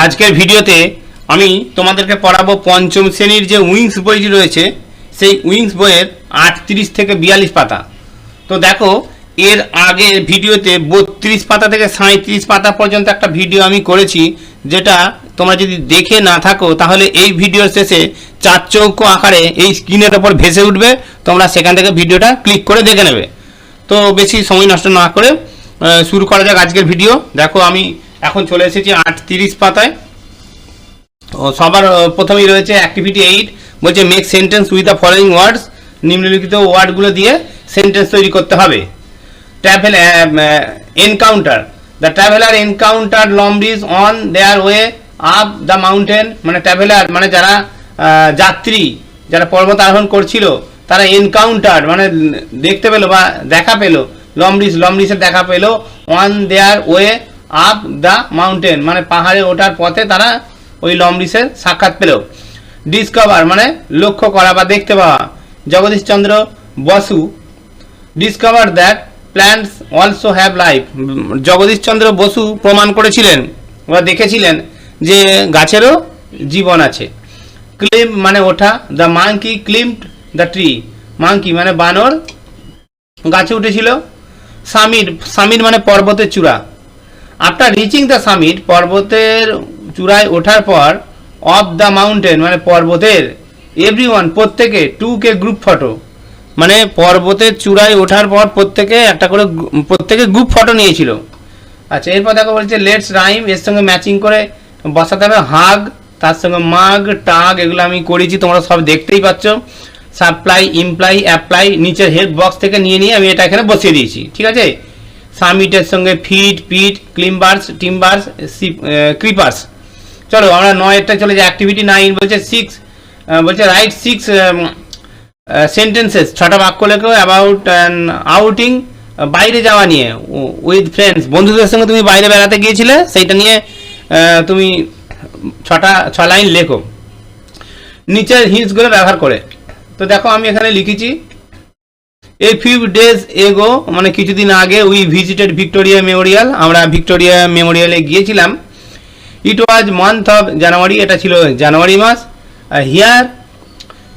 আজকের ভিডিওতে আমি তোমাদেরকে পড়াবো পঞ্চম শ্রেণীর যে উইংস বইটি রয়েছে সেই উইংস বইয়ের 38 থেকে 42 পাতা। তো দেখো, এর আগের ভিডিওতে 32 পাতা থেকে 37 পাতা পর্যন্ত একটা ভিডিও আমি করেছি, যেটা তোমরা যদি দেখে না থাকো তাহলে এই ভিডিওর শেষে চার চৌকো আকারে এই স্ক্রিনের ওপর ভেসে উঠবে, তোমরা সেখান থেকে ভিডিওটা ক্লিক করে দেখে নেবে। তো বেশি সময় নষ্ট না করে শুরু করা যাক আজকের ভিডিও। দেখো, আমি এখন চলে এসেছি 38 পাতায়। সবার প্রথমেই রয়েছে অ্যাক্টিভিটি 8, বলছে make sentence with the following words, নিম্নলিখিত ওয়ার্ডগুলো দিয়ে সেন্টেন্স তৈরি করতে হবে। Travel encounter, the traveller encounter লমব্রিজ on their way up the mountain, মানে ট্রাভেলার মানে যারা যাত্রী, যারা পর্বত আরোহণ করছিল তারা এনকাউন্টার মানে দেখতে পেলো বা দেখা পেলো, লমব্রিজের দেখা পেলো, on their way up the mountain মানে পাহাড়ে ওঠার পথে তারা ওই লমব্রিজের সাক্ষাৎ পেল। ডিসকভার মানে লক্ষ্য করা বা দেখতে পাওয়া। Jagadish Chandra Bose discover that plants also have life, Jagadish Chandra Bose প্রমাণ করেছিলেন বা দেখেছিলেন যে গাছেরও জীবন আছে। ক্লিম্ব মানে ওঠা, the monkey climbed the tree, monkey মানে বানর গাছে উঠেছিল। সামিট মানে পর্বতের চূড়া। আফটার রিচিং দ্য সামিট, পর্বতের চূড়ায় ওঠার পর, অফ দ্য মাউন্টেন মানে পর্বতের, এভরিওয়ান প্রত্যেকে, টুকে গ্রুপ ফটো মানে পর্বতের চূড়ায় ওঠার পর প্রত্যেকে গ্রুপ ফটো নিয়েছিল। আচ্ছা, এরপর দেখো বলছে লেটস রাইম, এর সঙ্গে ম্যাচিং করে বসাতে হবে হাগ, তার সঙ্গে মাগ, টাগ, এগুলো আমি করেছি, তোমরা সব দেখতেই পাচ্ছ। সাপ্লাই, ইমপ্লাই, অ্যাপ্লাই নিচের হেল্প বক্স থেকে নিয়ে আমি এটা এখানে বসিয়ে দিয়েছি, ঠিক আছে। সামিটের সঙ্গে ফিট, পিট, ক্লিম্বার্স, টিম্বার্স, ক্রিপার্স। চলো আমরা 9টা চলে যাই। অ্যাক্টিভিটি 9 বলছে বলছে রাইট 6 সেন্টেন্সেস, 6টা বাক্য লেখো অ্যাবাউট অ্যান আউটিং, বাইরে যাওয়া নিয়ে, উইথ ফ্রেন্ডস, বন্ধুদের সঙ্গে তুমি বাইরে বেড়াতে গিয়েছিলে সেইটা নিয়ে তুমি 6 লাইন লেখো নিচের হিন্টসগুলো ব্যবহার করে। তো দেখো আমি এখানে লিখেছি এ ফিউ ডেজ এগো মানে কিছুদিন আগে উই ভিজিটেড ভিক্টোরিয়া মেমোরিয়াল, আমরা ভিক্টোরিয়া মেমোরিয়ালে গিয়েছিলাম। It was month of January, এটা ছিল জানুয়ারি মাস। Here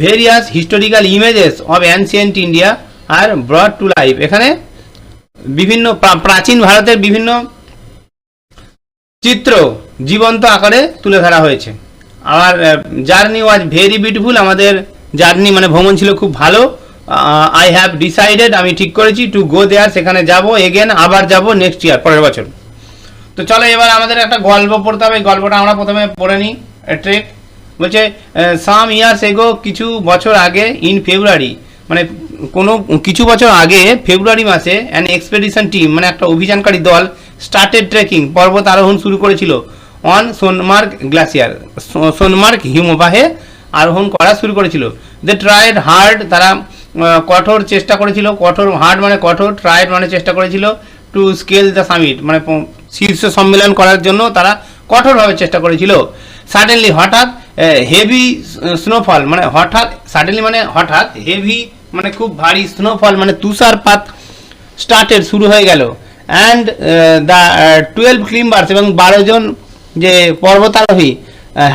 various historical images of ancient India are brought to life, এখানে বিভিন্ন প্রাচীন ভারতের বিভিন্ন চিত্র জীবন্ত আকারে তুলে ধরা হয়েছে। আর জার্নি ওয়াজ ভেরি বিউটিফুল, আমাদের জার্নি মানে ভ্রমণ ছিল খুব ভালো। আই হ্যাভ ডিসাইডেড, আমি ঠিক করেছি, টু গো দেয়ার, সেখানে যাব, এগেন আবার যাব নেক্সট ইয়ার, পরের বছর। তো চলো এবার আমাদের একটা গল্প পড়তে হবে, গল্পটা আমরা প্রথমে পড়ে নিই। ট্রেক বলছে সাম ইয়ার্স এগো, কিছু বছর আগে, ইন ফেব্রুয়ারি মানে কিছু বছর আগে ফেব্রুয়ারি মাসে, অ্যান এক্সপেডিশন টিম মানে একটা অভিযানকারী দল স্টার্টেড ট্রেকিং, পর্বত আরোহণ শুরু করেছিল, অন সোনমার্গ গ্লাসিয়ার, সোনমার্গ হিমবাহে আরোহণ করা শুরু করেছিল। দে ট্রাইড হার্ড, তারা কঠোর চেষ্টা করেছিল, হার্ড মানে কঠোর, ট্রাইড মানে চেষ্টা করেছিল, টু স্কেল দ্য সামিট মানে শীর্ষ সম্মেলন করার জন্য তারা কঠোরভাবে চেষ্টা করেছিল। সাডেনলি হঠাৎ, হেভি স্নোফল মানে হঠাৎ, সাডেনলি মানে হঠাৎ, হেভি মানে খুব ভারী, স্নোফল মানে তুষারপাত স্টার্টেড শুরু হয়ে গেল। অ্যান্ড দ্য 12 ক্লিম্বার্স এবং 12 জন যে পর্বতারোহী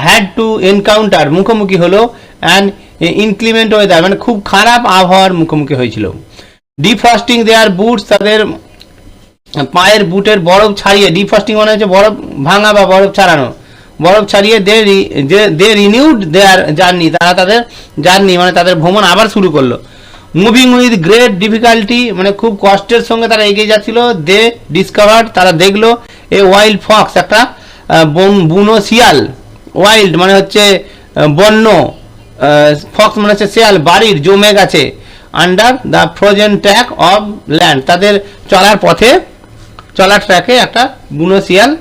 হ্যাড টু এনকাউন্টার মুখোমুখি হলো, অ্যান্ড ইনক্লিমেন্ট ওয়েদার মানে খুব খারাপ আবহাওয়ার মুখোমুখি হয়েছিল। ডিফ্রস্টিং দেয়ার বুটস, তাদের পায়ের বুটের বরফ ছাড়িয়ে, ডিফ্রস্টিং মানে হচ্ছে বরফ ভাঙা বা বরফ ছাড়ানো, বরফ ছাড়িয়ে দে রিনিউড দেয়ার জার্নি, তারা তাদের জার্নি মানে তাদের ভ্রমণ আবার শুরু করলো। মুভিং উইথ গ্রেট ডিফিকাল্টি মানে খুব কষ্টের সঙ্গে তারা এগিয়ে যাচ্ছিল। দে ডিসকভার্ড, তারা দেখলো, এ ওয়াইল্ড ফক্স, একটা বুনো শিয়াল, ওয়াইল্ড মানে হচ্ছে বন্য, ফক্স মানে হচ্ছে শিয়াল, বাড়ির জমে গেছে, under the frozen track of land, তাদের চলার ট্র্যাকে একটা বুনো শিয়াল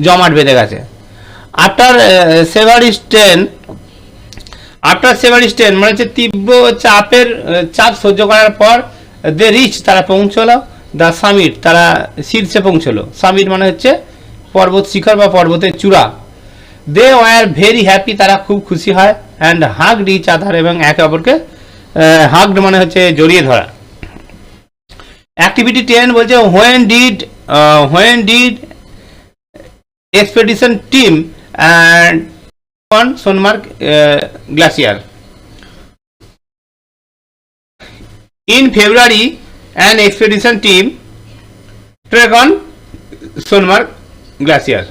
জমাট বেঁধে গেছে। আফটার সেভারি স্টেন মানে হচ্ছে তীব্র চাপ সহ্য করার পর, দে রিচ, তারা পৌঁছলো, দ্য সামিট, তারা শীর্ষে পৌঁছলো। সামিট মানে হচ্ছে পর্বত শিখর বা পর্বতের চূড়া। দে ওয়ার ভেরি হ্যাপি, তারা খুব খুশি হয়। অ্যান্ড হাগড ইচ আদার, এবং একে অপরকে হাগড মানে হচ্ছে জড়িয়ে ধরা। অ্যাক্টিভিটি 10 বলছে when did expedition team and on Sonemarg glacier. In February, an expedition team trek on Sonemarg glacier.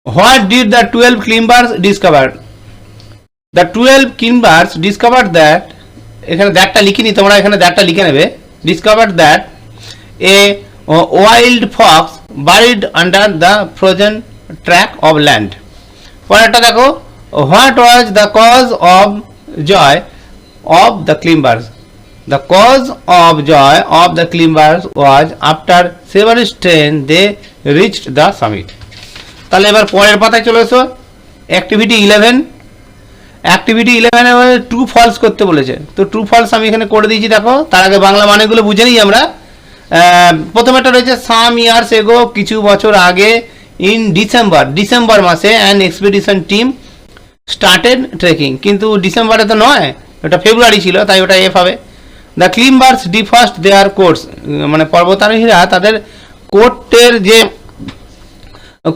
What did the 12 climbers discover? The 12 climbers discovered that, এখানে দ্যাটটা লিখিনি, তোমরা এখানে দ্যাটটা লিখে নেবে, discovered that a wild fox buried under the frozen track of land. পরেরটা দেখো, what was the cause of joy of the climbers? The cause of joy of the climbers was after severe strain they reached the summit. তাহলে এবার পরের পাতায় চলে এসো, activity 11। Activity 11 এবার true false করতে বলেছে, তো ট্রু ফলস আমি এখানে করে দিয়েছি। দেখো তার আগে বাংলা মানেগুলো বুঝে নিই আমরা। প্রথমটা রয়েছে সাম ইয়ার্স এগো, কিছু বছর আগে, ইন ডিসেম্বর মাসে an expedition team started trekking, কিন্তু ডিসেম্বরে তো নয়, ওটা ফেব্রুয়ারি ছিল, তাই ওটা এফ হবে। দ্য ক্লিম্বার্স ডিফার্স্ট দেয়ার কোটস, মানে পর্বতারোহীরা তাদের কোটের যে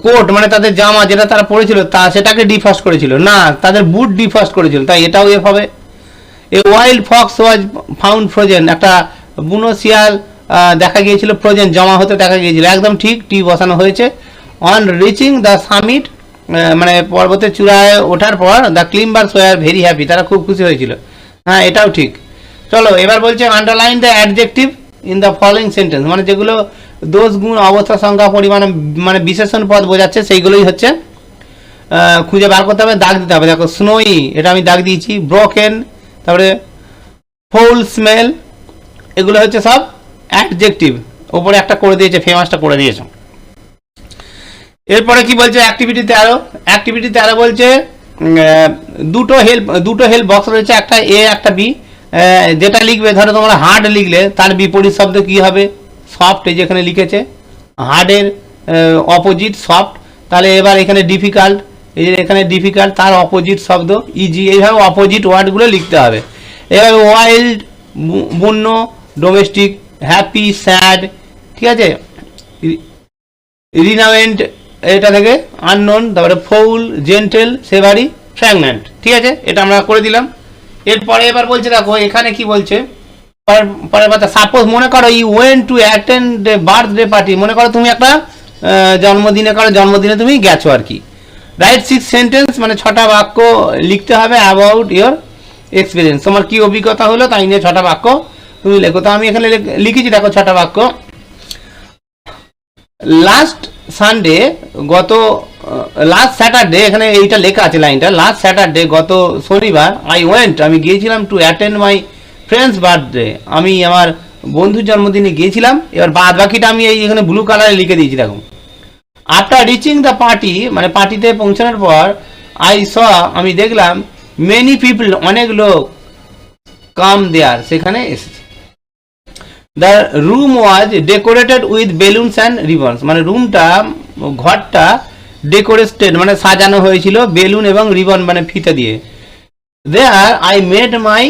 কোট মানে তাদের জামা যেটা তারা পরেছিল তা সেটাকে ডিফার্স্ট করেছিল, না তাদের বুট ডিফার্স্ট করেছিল, তাই এটাও এফ হবে। A wild Fox was found frozen, একটা বুনো শিয়াল দেখা গিয়েছিল ফ্রোজেন, জমা হতে দেখা গিয়েছিল, একদম ঠিক, টি বসানো হয়েছে। অন রিচিং দ্য সামিট, মানে পর্বতের চূড়ায় ওঠার পর দ্য ক্লিম্বার্স ওয়ার ভেরি হ্যাপি, তারা খুব খুশি হয়েছিল, হ্যাঁ এটাও ঠিক। চলো এবার বলছে underline the adjective in the following sentence, মানে যেগুলো দোষ গুণ অবস্থা সংখ্যা পরিমাণ মানে বিশেষণ পদ বোঝাচ্ছে সেইগুলোই হচ্ছে খুঁজে বার করতে হবে, দাগ দিতে হবে। দেখো স্নোই, এটা আমি দাগ দিয়েছি। ব্রোকেন, তারপরে ফোল স্মেল, এগুলো হচ্ছে সব অ্যাডজেক্টিভ, ওপরে একটা করে দিয়েছে, ফেমাসটা করে দিয়েছে। এরপরে কি বলছে অ্যাক্টিভিটি 13, অ্যাক্টিভিটি 13 বলছে দুটো হেল্প বক্স রয়েছে, একটা এ একটা বি, যেটা লিখবে ধরো তোমরা হার্ড লিখলে তার বিপরীত শব্দ কি হবে? সফট, এই যেখানে লিখেছে হার্ডের অপোজিট সফট, তাহলে এবার এখানে ডিফিকাল্ট, এই যে এখানে ডিফিকাল্ট তার অপোজিট শব্দ ইজি, এইভাবে অপোজিট ওয়ার্ডগুলো লিখতে হবে। এবার ওয়াইল্ড বন্য, ডোমেস্টিক, হ্যাপি, স্যাড, ঠিক আছে, রিনাউন্ড এটা থেকে আননোন, তারপরে ফৌল, জেন্টেল, সেভারি, প্রেগন্যান্ট, ঠিক আছে, এটা আমরা করে দিলাম। এরপরে এবার বলছে দেখো এখানে কি বলছে পরের কথা, সাপোজ মনে করো you went to attend birthday party, মনে করো তুমি একটা জন্মদিনে তুমি গেছো আর কি। রাইট 6 সেন্টেন্স, মানে 6টা বাক্য লিখতে হবে অ্যাবাউট ইয়োর এক্সপিরিয়েন্স, তোমার কি অভিজ্ঞতা হলো তাই নিয়ে 6টা বাক্য তুমি লেখো। তো আমি এখানে লিখেছি দেখো 6টা বাক্য। লাস্ট সানডে, লাস্ট স্যাটারডে, এখানে এইটা লেখা আছে লাইনটা, লাস্ট স্যাটারডে গত শনিবার, আই ওয়েন্ট আমি গিয়েছিলাম to attend my friends birthday, আমি আমার বন্ধুর জন্মদিনে গিয়েছিলাম। এবার বাদ বাকিটা আমি এই এখানে ব্লু কালারে লিখে দিয়েছি দেখো। আফটার রিচিং দ্য পার্টি, মানে পার্টিতে পৌঁছানোর পর, আই স আমি দেখলাম, মেনি পিপল অনেক লোক, কাম দেয়ার সেখানে এসেছে। The room was decorated with balloons and ribbons, মানে রুমটা ঘরটা ডেকোরেটেড মানে সাজানো হয়েছিল বেলুন এবং রিবন মানে ফিতে দিয়ে। There I made my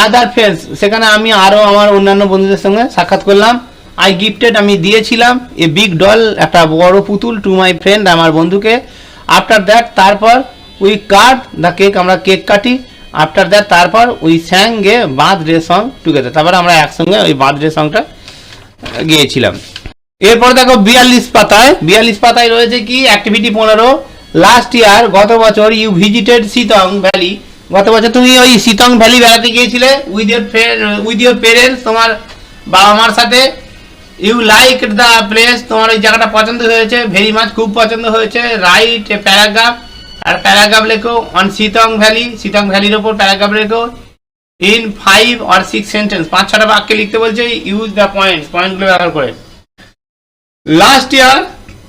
other friends, সেখানে আমি আরও আমার অন্যান্য বন্ধুদের সঙ্গে সাক্ষাৎ করলাম। আই গিফটেড আমি দিয়েছিলাম এ বিগ ডল, একটা বড় পুতুল, টু মাই ফ্রেন্ড আমার বন্ধুকে। আফটার দ্যাট তারপর উই কাট দ্য কেক, আমরা কেক কাটি। আফটার দ্যাট তারপর we স্যাং a birthday song together, তারপর আমরা একসঙ্গে ওই বার্থডে সংটা গিয়েছিলাম। এরপর দেখো 42 পাতায় রয়েছে কি অ্যাক্টিভিটি 15। লাস্ট ইয়ার, গত বছর, ইউ ভিজিটেড সিতং ভ্যালি, গত বছর তুমি ওই সিতং ভ্যালি বেড়াতে গিয়েছিলে উইথ ইউর প্যারেন্টস, তোমার বাবা মার সাথে। ইউ লাইক দ্য প্লেস, তোমার ওই জায়গাটা পছন্দ হয়েছে, ভেরি মাচ খুব পছন্দ হয়েছে। রাইট এ প্যারাগ্রাফ, আর প্যারাগ্রাফ লেখো অন সিতং ভ্যালি, সিতং ভ্যালির ওপর প্যারাগ্রাফ লেখো ইন 5 or 6 সেন্টেন্স, 5-6টা বাক্যে লিখতে বলছে। ইউজ দ্য পয়েন্টগুলো ব্যবহার করে। Last year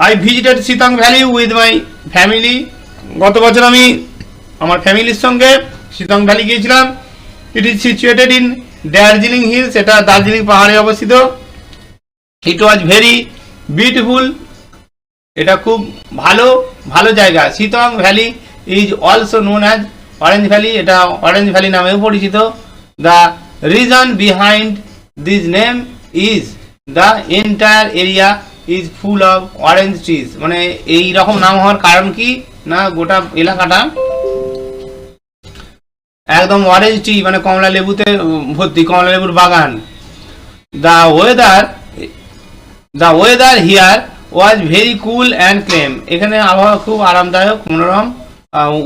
I visited Sittong valley with my family, গত বছর আমি আমার ফ্যামিলির সঙ্গে সিতং ভ্যালি গিয়েছিলাম। It is situated in Darjeeling hills, এটা দার্জিলিং পাহাড়ে অবস্থিত। ইট ওয়াজ ভেরি বিউটিফুল, এটা খুব ভালো জায়গা। Sittong valley is also known as orange valley, এটা অরেঞ্জ ভ্যালি নামেও পরিচিত। The reason behind this name is, the entire area is full of orange trees. মানে এই রকম নাম হওয়ার কারণ কি না, গোটা এলাকাটা একদম অরেঞ্জ ট্রি মানে কমলা লেবুতে ভর্তি, কমলা লেবুর বাগান। The weather here was very cool and claim. এখানে আবহাওয়া খুব আরামদায়ক, মনোরম।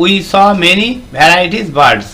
We saw many varieties birds.